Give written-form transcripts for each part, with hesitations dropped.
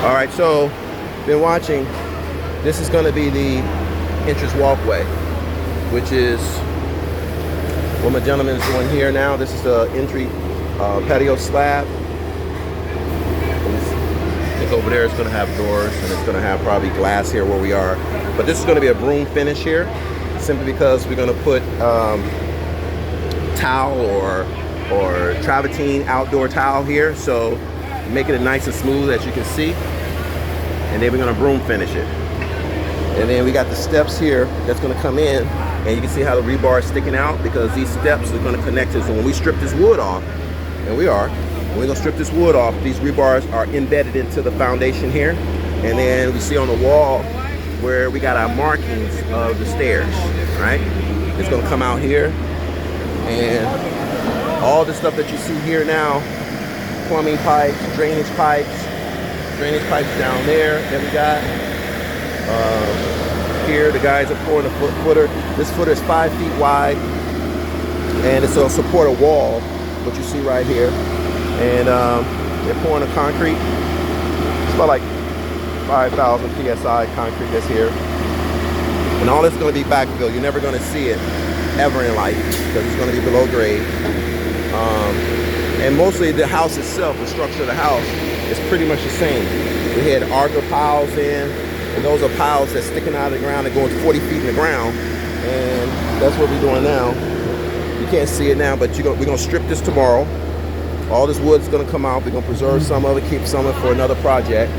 All right, so been watching. This is going to be the entrance walkway, which is what my gentleman is doing here now. This is the entry patio slab. I think over there it's going to have doors, and it's going to have probably glass here where we are. But this is going to be a broom finish here, simply because we're going to put towel or travertine outdoor towel here, so making it nice and smooth, as you can see. And then we're going to broom finish it. And then we got the steps here that's going to come in, and you can see how the rebar is sticking out, because these steps are going to connect to. So when we strip this wood off, and we're going to strip this wood off, these rebars are embedded into the foundation here. And then we see on the wall where we got our markings of the stairs, right? It's going to come out here, and all the stuff that you see here now, plumbing pipes, drainage pipes down there that we got. Here the guys are pouring a footer. This footer is 5 feet wide, and it's going to support a wall, what you see right here. And they're pouring the concrete. It's about like 5,000 psi concrete that's here. And all this is going to be backfill. You're never going to see it ever in life, because it's going to be below grade. And mostly the house itself, the structure of the house, is pretty much the same. We had Argo piles in, and those are piles that's sticking out of the ground and going 40 feet in the ground. And that's what we're doing now. You can't see it now, but we're going to strip this tomorrow. All this wood's going to come out. We're going to preserve some of it, keep some of it for another project.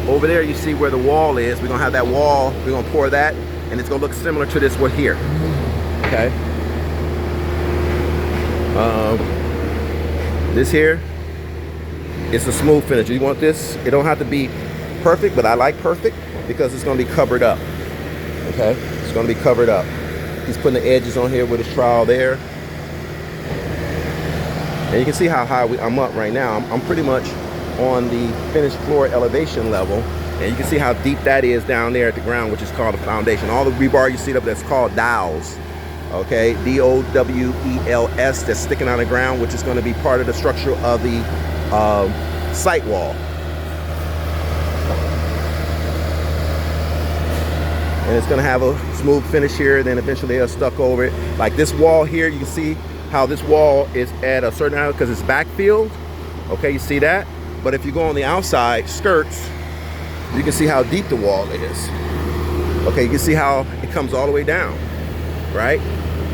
Over there, you see where the wall is. We're going to have that wall. We're going to pour that, and it's going to look similar to this one here. Okay. This here, it's a smooth finish. You want this? It don't have to be perfect, but I like perfect because it's going to be covered up. Okay, it's going to be covered up. He's putting the edges on here with his trowel there, and you can see how high I'm up right now. I'm pretty much on the finished floor elevation level, and you can see how deep that is down there at the ground, which is called the foundation. All the rebar you see up that's called dowels. Okay, D-O-W-E-L-S, that's sticking out of the ground, which is going to be part of the structure of the site wall. And it's going to have a smooth finish here, then eventually they'll stuck over it. Like this wall here, you can see how this wall is at a certain angle because it's backfilled. Okay, you see that? But if you go on the outside skirts, you can see how deep the wall is. Okay, you can see how it comes all the way down, right?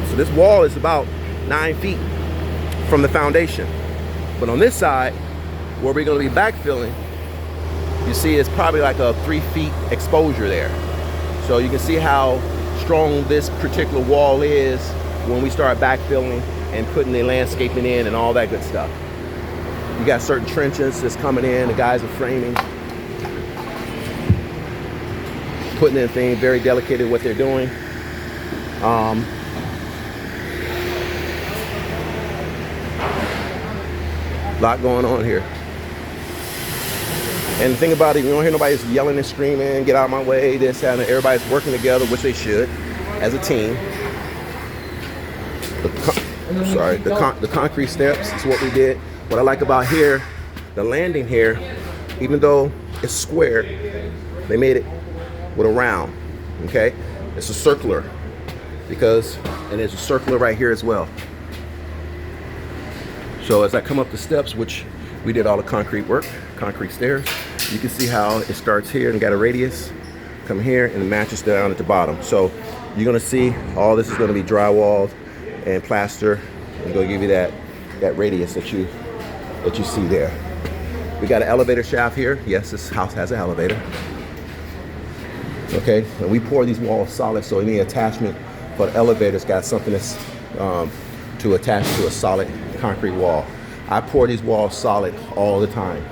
So this wall is about 9 feet from the foundation. But on this side, where we're going to be backfilling, you see it's probably like a 3 feet exposure there. So you can see how strong this particular wall is when we start backfilling and putting the landscaping in and all that good stuff. You got certain trenches that's coming in, the guys are framing, putting in things, very delicate at what they're doing. Lot going on here. And the thing about it, you don't hear nobody yelling and screaming, get out of my way, this, that, and everybody's working together, which they should, as a team. The concrete steps is what we did. What I like about here, the landing here, even though it's square, they made it with a round, okay? It's a circular, and there's a circular right here as well. So as I come up the steps, which we did all the concrete work, concrete stairs, you can see how it starts here and got a radius, come here, and it matches down at the bottom. So you're gonna see all this is gonna be drywalled and plaster, and gonna give you that radius that you see there. We got an elevator shaft here. Yes, this house has an elevator. Okay, and we pour these walls solid, so any attachment for the elevator's got something that's to attach to a solid concrete wall. I pour these walls solid all the time.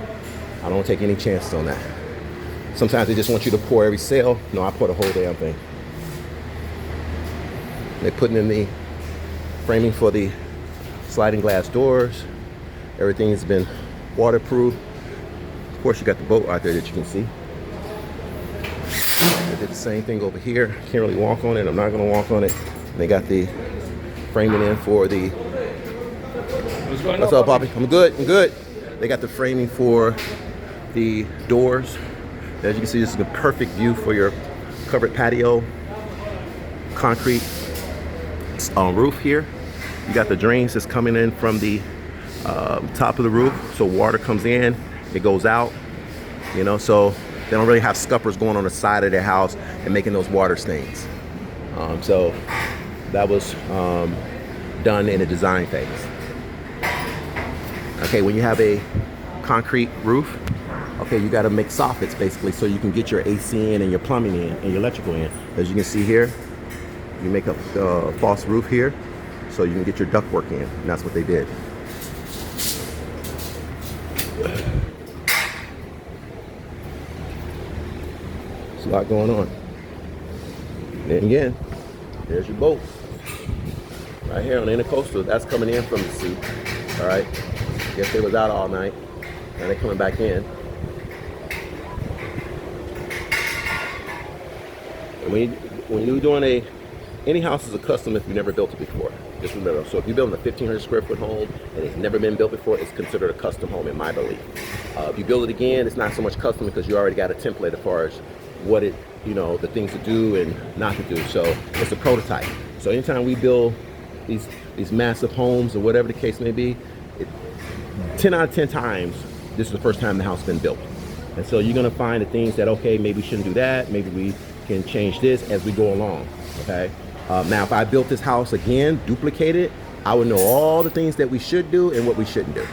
I don't take any chances on that. Sometimes they just want you to pour every cell. No, I pour the whole damn thing. They're putting in the framing for the sliding glass doors. Everything's been waterproof. Of course, you got the boat out there that you can see. They did the same thing over here. Can't really walk on it. I'm not gonna walk on it. They got the framing in for the... What's up, Poppy? I'm good, I'm good. They got the framing for the doors As you can see, this is a perfect view for your covered patio. Concrete roof here. You got the drains that's coming in from the top of the roof, so water comes in, it goes out, you know, so they don't really have scuppers going on the side of their house and making those water stains. So that was done in the design phase. Okay, when you have a concrete roof, okay, you got to make soffits basically so you can get your AC in and your plumbing in and your electrical in. As you can see here, you make a false roof here so you can get your ductwork in, and that's what they did. There's a lot going on. And again, there's your boat right here on the intercoastal. That's coming in from the sea. All right, guess they was out all night. Now they're coming back in. And when you're doing any house is a custom if you never built it before. Just remember, so if you're building a 1,500 square foot home and it's never been built before, it's considered a custom home in my belief. If you build it again, it's not so much custom because you already got a template as far as what it, you know, the things to do and not to do. So it's a prototype. So anytime we build these massive homes or whatever the case may be, 10 out of 10 times, this is the first time the house has been built. And so you're gonna find the things that, okay, maybe we shouldn't do that, maybe we can change this as we go along, okay? Now, if I built this house again, duplicate it, I would know all the things that we should do and what we shouldn't do.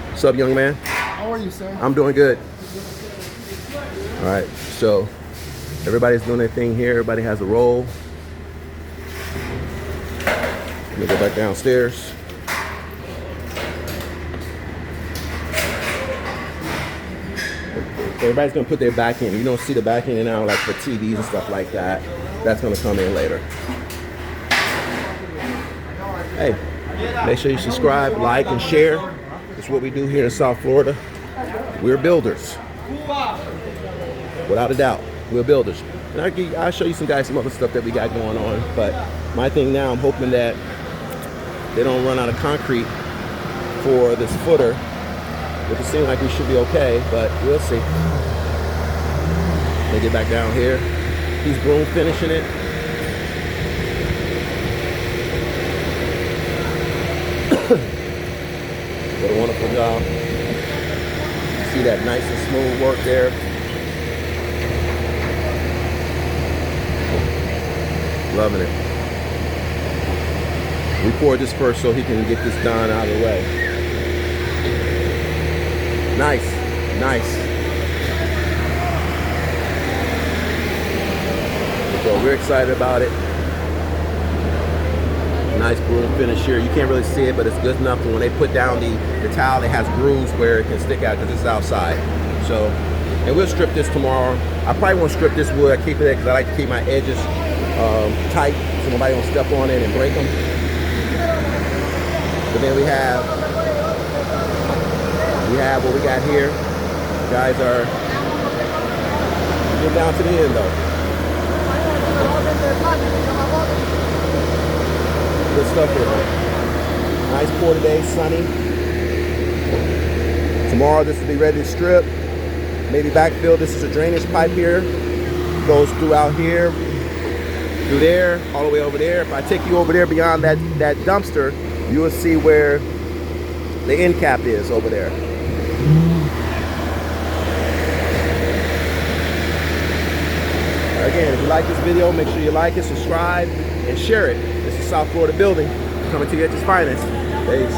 What's up, young man? How are you, sir? I'm doing good. All right, so everybody's doing their thing here. Everybody has a role. Let me go back downstairs. Everybody's gonna put their back in. You don't see the back in and out like for TVs and stuff like that. That's gonna come in later. Hey, make sure you subscribe, like, and share. It's what we do here in South Florida. We're builders. Without a doubt, we're builders. And I'll show you some other stuff that we got going on. But my thing now, I'm hoping that they don't run out of concrete for this footer. It would seem like we should be okay, but we'll see. They get back down here. He's broom finishing it. What a wonderful job. See that nice and smooth work there. Loving it. We poured this first so he can get this done out of the way. Nice, nice. So we're excited about it. Nice broom finish here. You can't really see it, but it's good enough that when they put down the tile, it has grooves where it can stick out because it's outside. So, and we'll strip this tomorrow. I probably won't strip this wood. I keep it there because I like to keep my edges tight so nobody won't step on it and break them. But then we have what we got here. You guys are getting down to the end though. Good stuff here. Nice pour today, sunny. Tomorrow this will be ready to strip. Maybe backfill. This is a drainage pipe here. Goes throughout here, through there, all the way over there. If I take you over there beyond that dumpster, you will see where the end cap is over there. Again, if you like this video, make sure you like it, subscribe, and share it. This is South Florida Building, coming to you at its finest. Peace.